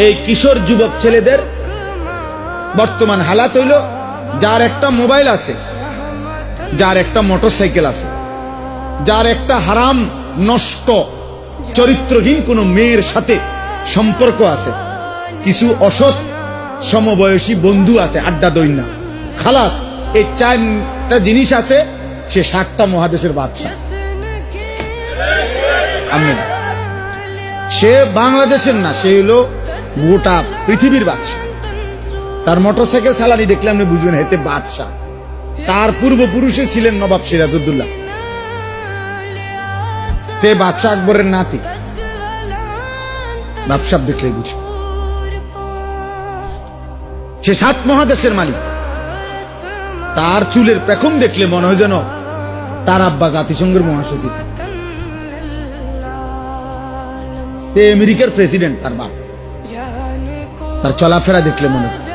এই কিশোর যুবক ছেলেদের বর্তমান হালাত হইল, যার একটা মোবাইল আছে, যার একটা মোটরসাইকেল আছে, যার একটা হারাম নষ্ট চরিত্রহীন কোন মেয়ের সাথে সম্পর্ক আছে, কিছু অসৎ সমবয়সী বন্ধু আছে, আড্ডা দইনা, খালাস এই চারটা জিনিস আছে, সে 7টা মহাদেশের বাদশা। সে বাংলাদেশের না, সে হলো গোটা পৃথিবীর বাদশা। তার মোটরসাইকেল চালানি দেখলে আপনি বুঝবেন হেতে বাদশাহ। তার পূর্বপুরুষে ছিলেন নবাব সিরাজউদ্দৌলা, তে বাদশাহ আকবরের নাতি। বাদশাহ দেখলে বুঝে সে 7 মহাদেশের মালিক। তার চুলের পেখম দেখলে মনে হয় যেন তার আব্বা জাতিসংঘের মহাসচিব, আমেরিকার প্রেসিডেন্ট তার বাপ। তার চলাফেরা দেখলে মনে হয়